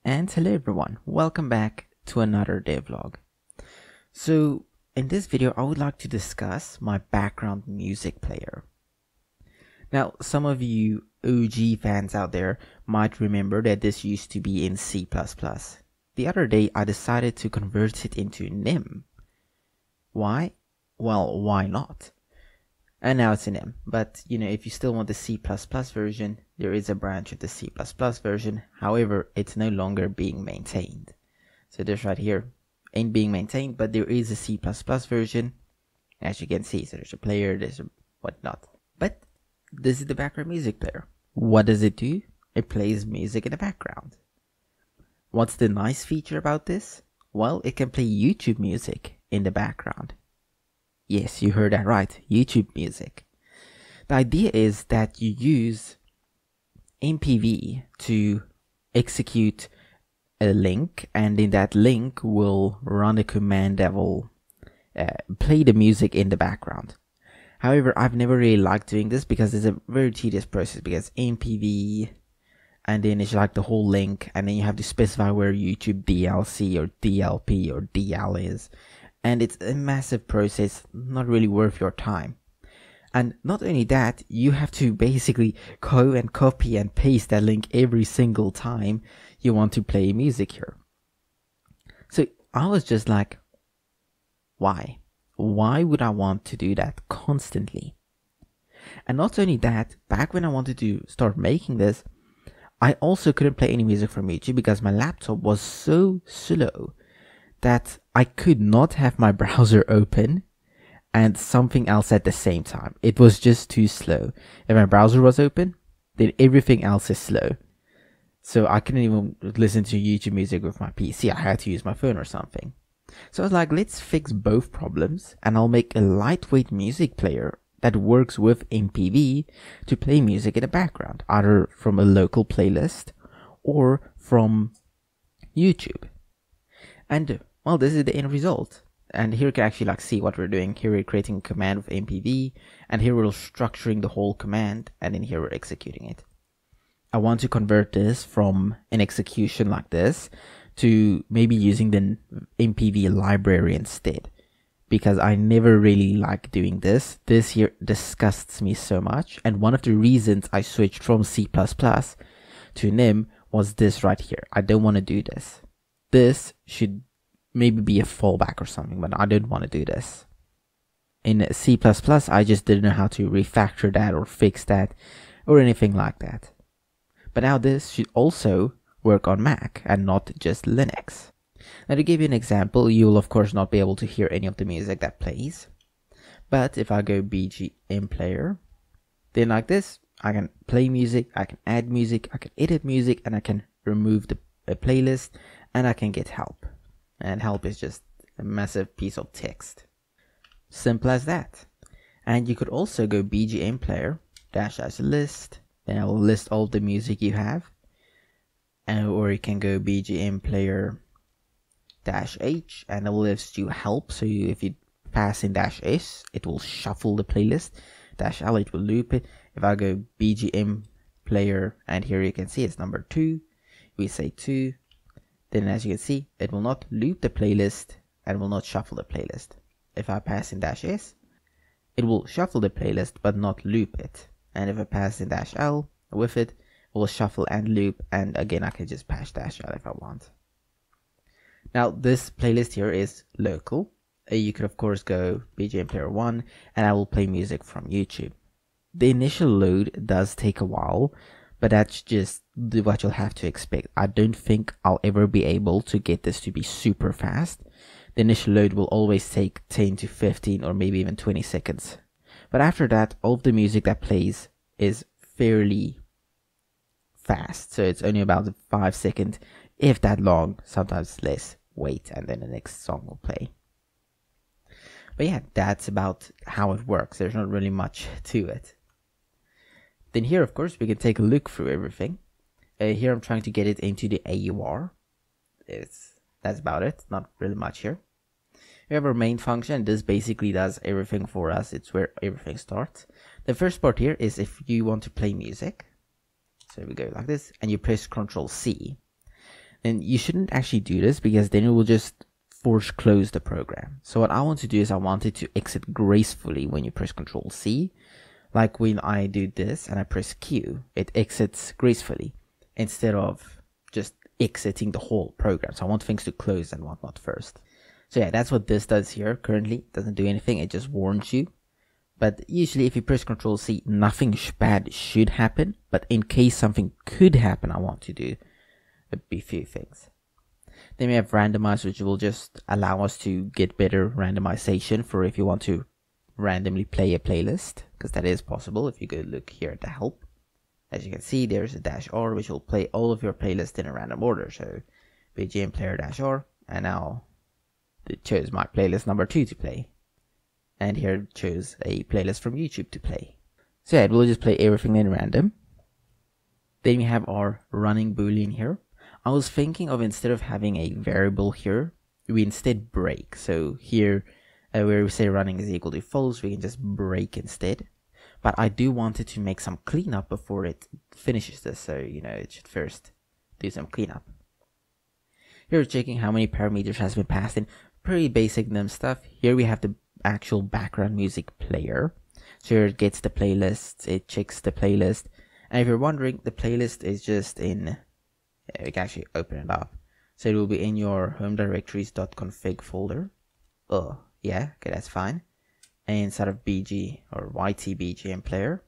And hello everyone, welcome back to another devlog. So in this video I would like to discuss my background music player. Now some of you OG fans out there might remember that this used to be in C++. The other day I decided to convert it into Nim. Why? Well, why not? And now it's in Nim, but if you still want the C++ version, there is a branch of the C++ version. However, it's no longer being maintained. So this right here ain't being maintained, but there is a C++ version, as you can see. So there's a player, there's a whatnot. But this is the background music player. What does it do? It plays music in the background. What's the nice feature about this? Well, it can play YouTube music in the background. Yes, you heard that right, YouTube music. The idea is that you use MPV to execute a link, and in that link will run a command that will play the music in the background. However, I've never really liked doing this because it's a very tedious process, because MPV and then it's like the whole link, and then you have to specify where YouTube DLC or DLP or DL is. And it's a massive process, not really worth your time. And not only that, you have to basically go and copy and paste that link every single time you want to play music here. So I was just like, why? Why would I want to do that constantly? And not only that, back when I wanted to start making this, I also couldn't play any music from YouTube because my laptop was so slow that I could not have my browser open and something else at the same time. It was just too slow. If my browser was open, then everything else is slow. So I couldn't even listen to YouTube music with my PC. I had to use my phone or something. So I was like, let's fix both problems, and I'll make a lightweight music player that works with MPV to play music in the background, either from a local playlist or from YouTube. And well, this is the end result. And here you can actually see what we're doing. Here we're creating a command with MPV, and here we're structuring the whole command, and then here we're executing it. I want to convert this from an execution like this to maybe using the MPV library instead, because I never really like doing this. This here disgusts me so much, and one of the reasons I switched from C++ to Nim was this right here. I don't want to do this. This should maybe be a fallback or something, but I don't want to do this. In C++, I just didn't know how to refactor that or fix that or anything like that. But now this should also work on Mac and not just Linux. Now, to give you an example, you will of course not be able to hear any of the music that plays. But if I go BGM player, then like this, I can play music, I can add music, I can edit music, and I can remove the playlist, and I can get help. And help is just a massive piece of text. Simple as that. And you could also go BGM player -- list, then I will list all the music you have. Or you can go BGM player -h, and it will list you help. So if you pass in -s, it will shuffle the playlist. -l, it will loop it. If I go BGM player, and here you can see it's number 2, we say 2. Then as you can see, it will not loop the playlist and will not shuffle the playlist. If I pass in -s, it will shuffle the playlist but not loop it. And if I pass in -l with it, it will shuffle and loop, and again I can just pass -l if I want. Now this playlist here is local. You could of course go BGM player 1, and I will play music from YouTube. The initial load does take a while, but that's just what you'll have to expect. I don't think I'll ever be able to get this to be super fast. The initial load will always take 10 to 15 or maybe even 20 seconds. But after that, all of the music that plays is fairly fast. So it's only about 5 seconds, if that long, sometimes less. Wait, and then the next song will play. But yeah, that's about how it works. There's not really much to it. Then here, of course, we can take a look through everything. Here I'm trying to get it into the AUR. That's about it. Not really much here. We have our main function. This basically does everything for us. It's where everything starts. The first part here is if you want to play music. So we go like this, and you press Ctrl C. And you shouldn't actually do this because then it will just force close the program. So what I want to do is I want it to exit gracefully when you press Ctrl C. Like when I do this and I press Q, it exits gracefully instead of just exiting the whole program. So I want things to close and whatnot first. So yeah, that's what this does here. Currently, it doesn't do anything. It just warns you. But usually if you press Ctrl C, nothing bad should happen. But in case something could happen, I want to do a few things. Then we have randomize, which will just allow us to get better randomization for if you want to randomly play a playlist, because that is possible if you go look here at the help. As you can see, there's a -R which will play all of your playlists in a random order. So BGM player -R, and now it chose my playlist number 2 to play. And here it chose a playlist from YouTube to play. So yeah, it will just play everything in random. Then we have our running boolean here. I was thinking of, instead of having a variable here, we instead break. So here, where we say running is equal to false, we can just break instead. But I do want it to make some cleanup before it finishes this. So, you know, it should first do some cleanup. Here we're checking how many parameters has been passed in. Pretty basic Nim stuff. Here we have the actual background music player. So here it gets the playlist, it checks the playlist. And if you're wondering, the playlist is just in, we can actually open it up. So it will be in your home directories.config folder. Oh, yeah, okay, that's fine. And inside of BG or YTBGM player,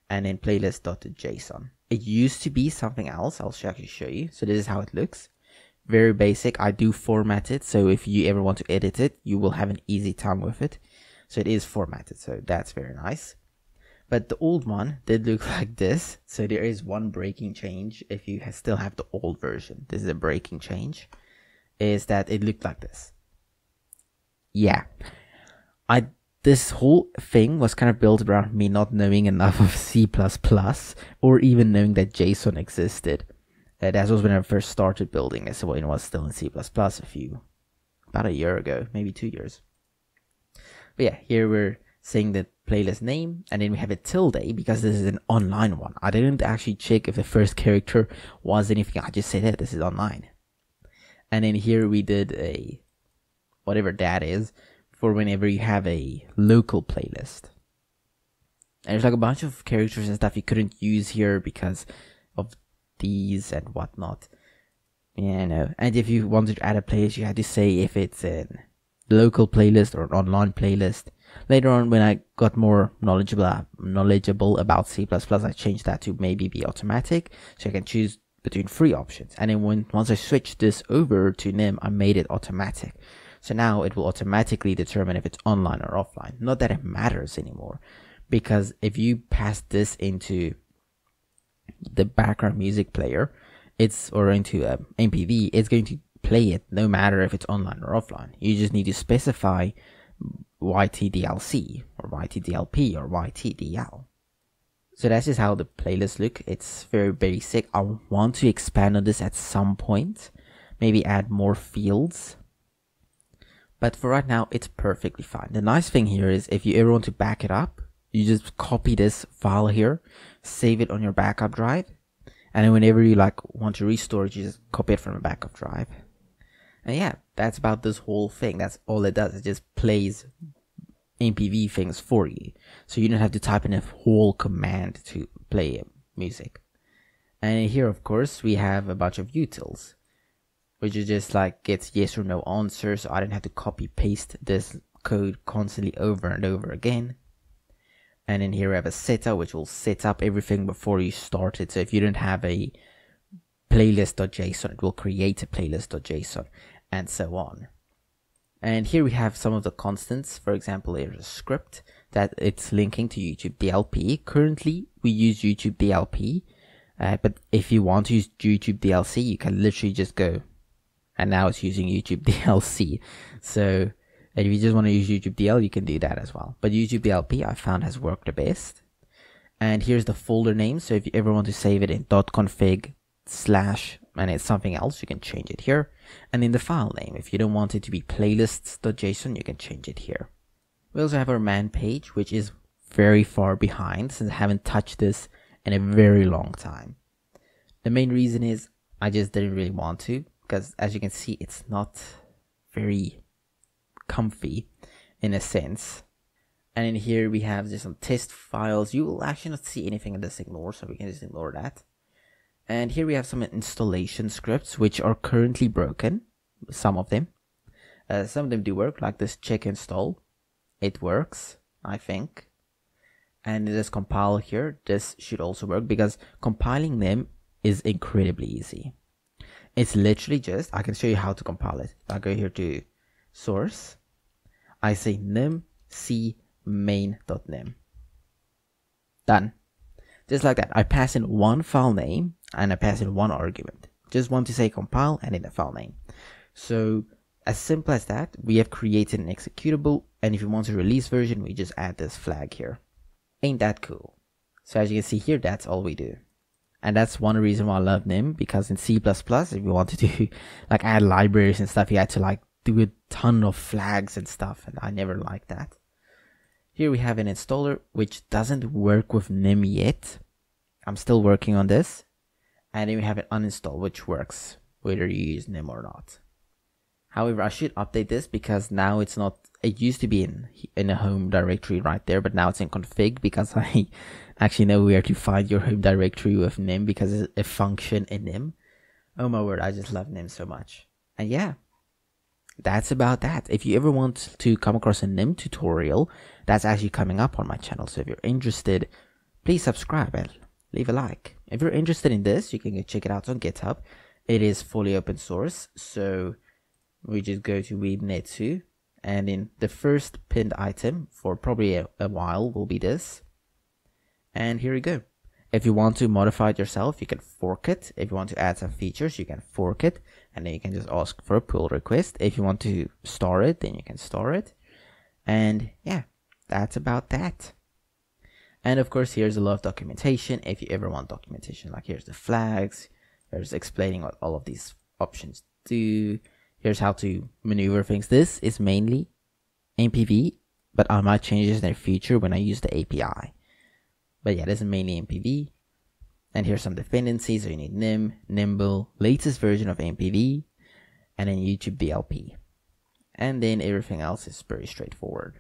and in playlist.json. It used to be something else. I'll actually show you. So this is how it looks. Very basic. I do format it, so if you ever want to edit it, you will have an easy time with it. So it is formatted, so that's very nice. But the old one did look like this. So there is one breaking change if you still have the old version. This is a breaking change. Is that it looked like this. Yeah. This whole thing was kind of built around me not knowing enough of C++ or even knowing that JSON existed. That was when I first started building this, when it was still in C++ about a year ago, maybe 2 years. But yeah, here we're saying the playlist name, and then we have a tilde because this is an online one. I didn't actually check if the first character was anything. I just said, hey, this is online. And then here we did a, whatever that is, for whenever you have a local playlist. And there's like a bunch of characters and stuff you couldn't use here because of these and whatnot. Yeah, I know. And if you wanted to add a playlist, you had to say if it's a local playlist or an online playlist. Later on, when I got more knowledgeable about C++, I changed that to maybe be automatic, so I can choose between 3 options. And then once I switched this over to Nim, I made it automatic. So now it will automatically determine if it's online or offline. Not that it matters anymore, because if you pass this into the background music player, or into MPV, it's going to play it no matter if it's online or offline. You just need to specify YTDLC or YTDLP or YTDL. So that's just how the playlists look. It's very basic. I want to expand on this at some point, maybe add more fields. But for right now, it's perfectly fine. The nice thing here is if you ever want to back it up, you just copy this file here, save it on your backup drive, and then whenever you want to restore it, you just copy it from a backup drive. And yeah, that's about this whole thing. That's all it does. It just plays MPV things for you. So you don't have to type in a whole command to play music. And here, of course, we have a bunch of utils, which is just gets yes or no answers. So I don't have to copy paste this code constantly over and over again. And then here we have a setter, which will set up everything before you start it. So if you don't have a playlist.json, it will create a playlist.json, and so on. And here we have some of the constants. For example, there's a script that it's linking to YouTube DLP. Currently, we use YouTube DLP, but if you want to use YouTube DLC, you can literally just go, and now it's using YouTube DLC. So, and if you just want to use YouTube DL, you can do that as well. But YouTube DLP I found has worked the best. And here's the folder name. So if you ever want to save it in .config/ and it's something else, you can change it here. And in the file name, if you don't want it to be playlists.json, you can change it here. We also have our man page, which is very far behind since I haven't touched this in a very long time. The main reason is I just didn't really want to, because as you can see, it's not very comfy in a sense. And in here we have just some test files. You will actually not see anything in this ignore, so we can just ignore that. And here we have some installation scripts which are currently broken, some of them. Some of them do work, like this check install. It works, I think. And this compile here, this should also work, because compiling them is incredibly easy. It's literally just, I can show you how to compile it. I go here to source. I say nim c main.nim. Done. Just like that. I pass in one file name and I pass in one argument. Just want to say compile and in the file name. So as simple as that, we have created an executable, and if you want to release version, we just add this flag here. Ain't that cool? So as you can see here, that's all we do. And that's one reason why I love Nim, because in C++, if you want to do like add libraries and stuff, you had to like do a ton of flags and stuff, and I never liked that. Here we have an installer which doesn't work with Nim yet. I'm still working on this. And then we have an uninstall which works whether you use Nim or not. However, I should update this because now it's not, it used to be in a home directory right there, but now it's in config, because I actually know where to find your home directory with Nim, because it's a function in Nim. Oh my word, I just love Nim so much. And yeah, that's about that. If you ever want to come across a Nim tutorial, that's actually coming up on my channel. So if you're interested, please subscribe and leave a like. If you're interested in this, you can go check it out on GitHub. It is fully open source, so we just go to webnet2, and in the first pinned item for probably a while will be this. And here we go. If you want to modify it yourself, you can fork it. If you want to add some features, you can fork it, and then you can just ask for a pull request. If you want to store it, then you can store it. And yeah, that's about that. And of course, here's a lot of documentation. If you ever want documentation, like here's the flags, here's explaining what all of these options do. Here's how to maneuver things. This is mainly MPV, but I might change this in the future when I use the API. But yeah, this is mainly MPV. And here's some dependencies. So you need Nim, Nimble, latest version of MPV, and then YouTube DLP. And then everything else is very straightforward.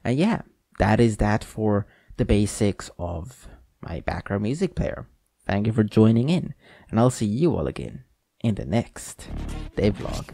And yeah, that is that for the basics of my background music player. Thank you for joining in, and I'll see you all again in the next devlog.